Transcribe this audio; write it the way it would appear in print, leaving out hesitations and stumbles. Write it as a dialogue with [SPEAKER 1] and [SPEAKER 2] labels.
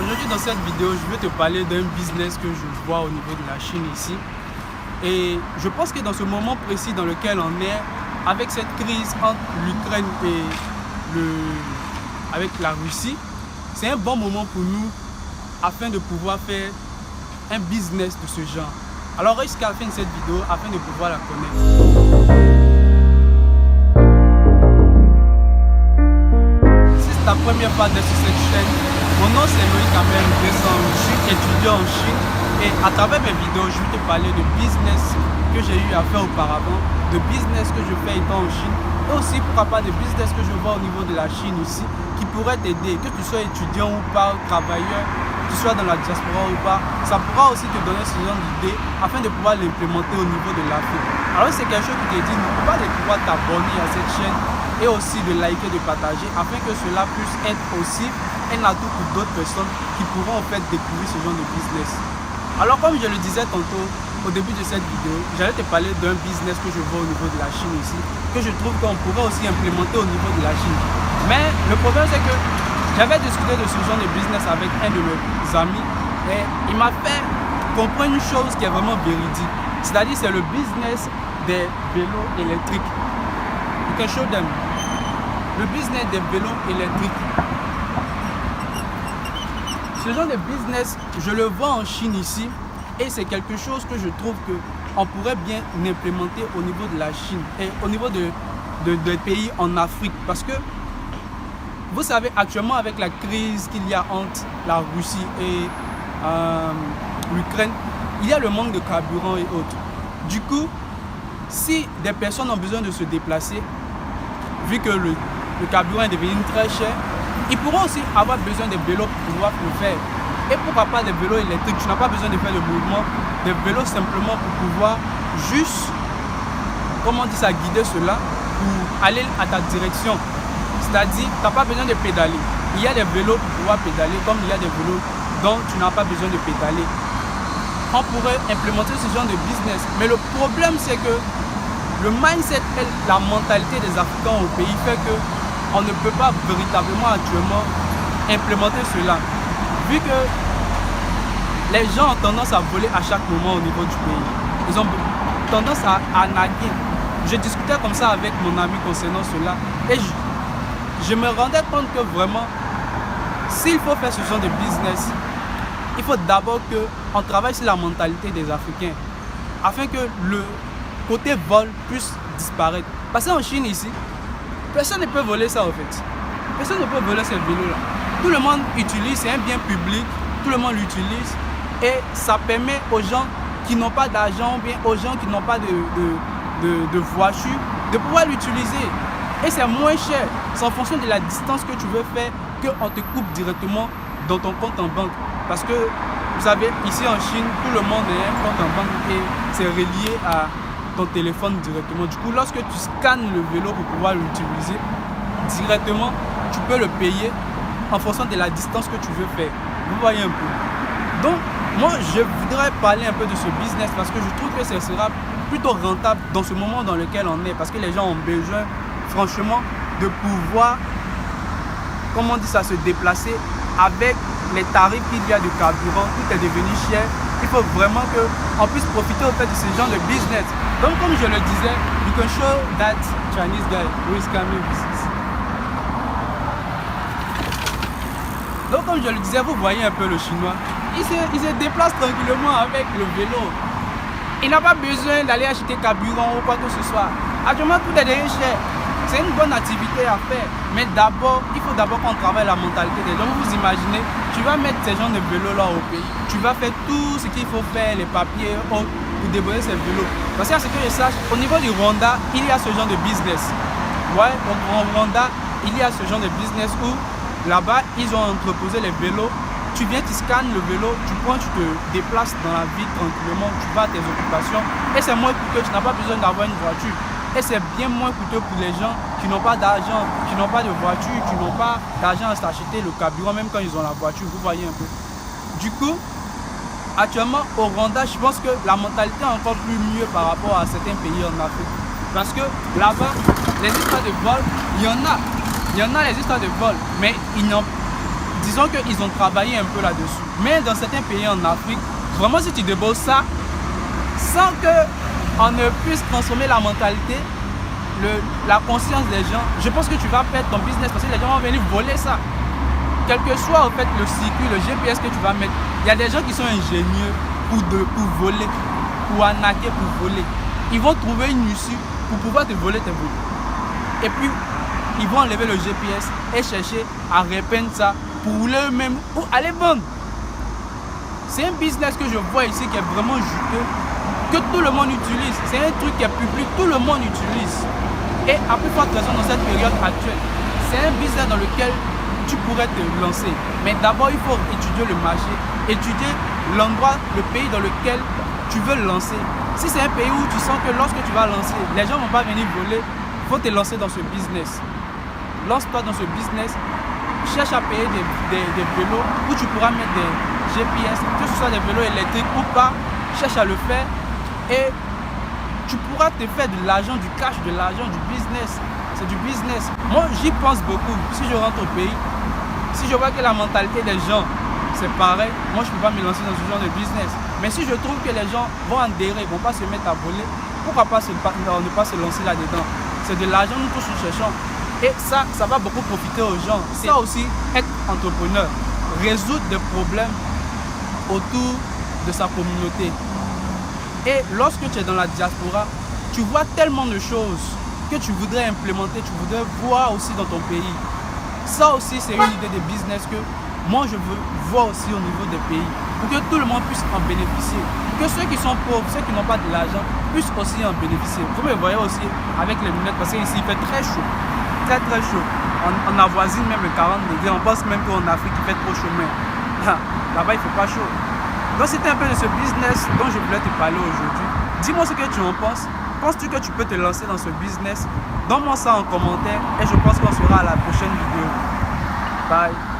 [SPEAKER 1] Aujourd'hui dans cette vidéo, je vais te parler d'un business que je vois au niveau de la Chine ici. Et je pense que dans ce moment précis dans lequel on est, avec cette crise entre l'Ukraine et avec la Russie, c'est un bon moment pour nous afin de pouvoir faire un business de ce genre. Alors reste jusqu'à la fin de cette vidéo afin de pouvoir la connaître. Si c'est ta première fois d'être sur cette chaîne, mon nom c'est Loïc Amel Besson, je suis étudiant en Chine et à travers mes vidéos, je vais te parler de business que j'ai eu à faire auparavant, de business que je fais étant en Chine et aussi pourquoi pas de business que je vois au niveau de la Chine ici qui pourrait t'aider, que tu sois étudiant ou pas, travailleur, que tu sois dans la diaspora ou pas, ça pourra aussi te donner ce genre d'idées afin de pouvoir l'implémenter au niveau de l'Afrique. Alors c'est quelque chose qui te dit, n'oublie pas de pouvoir t'abonner à cette chaîne et aussi de liker, de partager afin que cela puisse être aussi un atout pour d'autres personnes qui pourront en fait découvrir ce genre de business. Alors comme je le disais tantôt au début de cette vidéo, j'allais te parler d'un business que je vois au niveau de la Chine ici, que je trouve qu'on pourrait aussi implémenter au niveau de la Chine. Mais le problème c'est que j'avais discuté de ce genre de business avec un de mes amis et il m'a fait comprendre une chose qui est vraiment véridique. C'est-à-dire c'est le business des vélos électriques. You can show them. Le business des vélos électriques. Ce genre de business, je le vois en Chine ici et c'est quelque chose que je trouve qu'on pourrait bien implémenter au niveau de la Chine et au niveau des pays en Afrique. Parce que vous savez, actuellement avec la crise qu'il y a entre la Russie et l'Ukraine, il y a le manque de carburant et autres. Du coup, si des personnes ont besoin de se déplacer, vu que le carburant est devenu très cher, ils pourront aussi avoir besoin de vélos pour pouvoir le faire. Et pourquoi pas des vélos électriques? Tu n'as pas besoin de faire le mouvement, des vélos simplement pour pouvoir juste, comment on dit ça, guider cela pour aller à ta direction. C'est-à-dire, tu n'as pas besoin de pédaler. Il y a des vélos pour pouvoir pédaler, comme il y a des vélos dont tu n'as pas besoin de pédaler. On pourrait implémenter ce genre de business. Mais le problème, c'est que le mindset et la mentalité des Africains au pays fait qu'on ne peut pas véritablement actuellement implémenter cela. Vu que les gens ont tendance à voler à chaque moment au niveau du pays. Ils ont tendance à naguer. Je discutais comme ça avec mon ami concernant cela. Et je me rendais compte que vraiment, s'il faut faire ce genre de business, il faut d'abord qu'on travaille sur la mentalité des Africains afin que le côté vol puisse disparaître. Parce qu'en Chine ici, personne ne peut voler ça en fait. Personne ne peut voler ces vélos-là. Tout le monde utilise, c'est un bien public, tout le monde l'utilise et ça permet aux gens qui n'ont pas d'argent ou bien aux gens qui n'ont pas de voiture de pouvoir l'utiliser. Et c'est moins cher. C'est en fonction de la distance que tu veux faire qu'on te coupe directement dans ton compte en banque. Parce que, vous savez, ici en Chine, tout le monde a un compte en banque et c'est relié à ton téléphone directement. Du coup, lorsque tu scannes le vélo pour pouvoir l'utiliser directement, tu peux le payer en fonction de la distance que tu veux faire. Vous voyez un peu. Donc, moi, je voudrais parler un peu de ce business parce que je trouve que ce sera plutôt rentable dans ce moment dans lequel on est. Parce que les gens ont besoin, franchement, de pouvoir, comment on dit ça, se déplacer avec les tarifs qu'il y a de carburant. Tout est devenu cher. Il faut vraiment qu'on puisse profiter au fait de ce genre de business. Donc, comme je le disais, you can show that Chinese guy who is coming business. Donc, comme je le disais, vous voyez un peu le chinois. Il se déplace tranquillement avec le vélo. Il n'a pas besoin d'aller acheter carburant ou quoi que ce soit. Actuellement, tout est devenu cher. C'est une bonne activité à faire. Mais d'abord, il faut d'abord qu'on travaille la mentalité des gens. Vous imaginez, tu vas mettre ces gens de vélos là au pays. Tu vas faire tout ce qu'il faut faire, les papiers, pour débrouiller ces vélos. Parce qu'à ce que je sache, au niveau du Rwanda, il y a ce genre de business. Ouais, donc au Rwanda, il y a ce genre de business où là-bas, ils ont entreposé les vélos. Tu viens, tu scannes le vélo, tu prends, tu te déplaces dans la ville tranquillement, tu vas à tes occupations. Et c'est moins coûteux, tu n'as pas besoin d'avoir une voiture. Et c'est bien moins coûteux pour les gens qui n'ont pas d'argent, qui n'ont pas de voiture, qui n'ont pas d'argent à s'acheter le carburant, même quand ils ont la voiture, vous voyez un peu. Du coup, actuellement, au Rwanda, je pense que la mentalité est encore plus mieux par rapport à certains pays en Afrique. Parce que là-bas, les histoires de vol, il y en a les histoires de vol, mais ils n'ont disons qu'ils ont travaillé un peu là-dessus. Mais dans certains pays en Afrique, vraiment si tu débosses ça, sans qu'on ne puisse transformer la mentalité, la conscience des gens, je pense que tu vas perdre ton business parce que les gens vont venir voler ça. Quel que soit en fait le circuit, le GPS que tu vas mettre, il y a des gens qui sont ingénieux pour voler, pour arnaquer, pour voler. Ils vont trouver une issue pour pouvoir te voler tes bouts. Et puis, ils vont enlever le GPS et chercher à répandre ça pour eux-mêmes ou aller vendre. C'est un business que je vois ici qui est vraiment juteux, que tout le monde utilise. C'est un truc qui est public, tout le monde utilise. Et à plus forte raison dans cette période actuelle, c'est un business dans lequel tu pourrais te lancer. Mais d'abord, il faut étudier le marché, étudier l'endroit, le pays dans lequel tu veux lancer. Si c'est un pays où tu sens que lorsque tu vas lancer, les gens ne vont pas venir voler, il faut te lancer dans ce business. Lance-toi dans ce business, cherche à payer des vélos où tu pourras mettre des GPS, que ce soit des vélos électriques ou pas, cherche à le faire et tu pourras te faire de l'argent, du cash, de l'argent, du business. C'est du business. Moi, j'y pense beaucoup. Si je rentre au pays, si je vois que la mentalité des gens, c'est pareil, moi, je ne peux pas me lancer dans ce genre de business. Mais si je trouve que les gens vont adhérer, ne vont pas se mettre à voler, pourquoi pas ne pas se lancer là-dedans? C'est de l'argent, nous tous nous cherchons. Et ça va beaucoup profiter aux gens. C'est ça aussi, être entrepreneur, résoudre des problèmes autour de sa communauté. Et lorsque tu es dans la diaspora, tu vois tellement de choses que tu voudrais implémenter, tu voudrais voir aussi dans ton pays. Ça aussi, c'est une idée de business que moi, je veux voir aussi au niveau des pays, pour que tout le monde puisse en bénéficier. Que ceux qui sont pauvres, ceux qui n'ont pas de l'argent, puissent aussi en bénéficier. Vous me voyez aussi avec les lunettes, parce qu'ici, il fait très chaud. Très très chaud. On avoisine même les 40 degrés. On pense même qu'en Afrique, il fait trop chaud. Mais là-bas, il ne fait pas chaud. Donc, c'était un peu de ce business dont je voulais te parler aujourd'hui. Dis-moi ce que tu en penses. Penses-tu que tu peux te lancer dans ce business? Donne-moi ça en commentaire et je pense qu'on sera à la prochaine vidéo. Bye.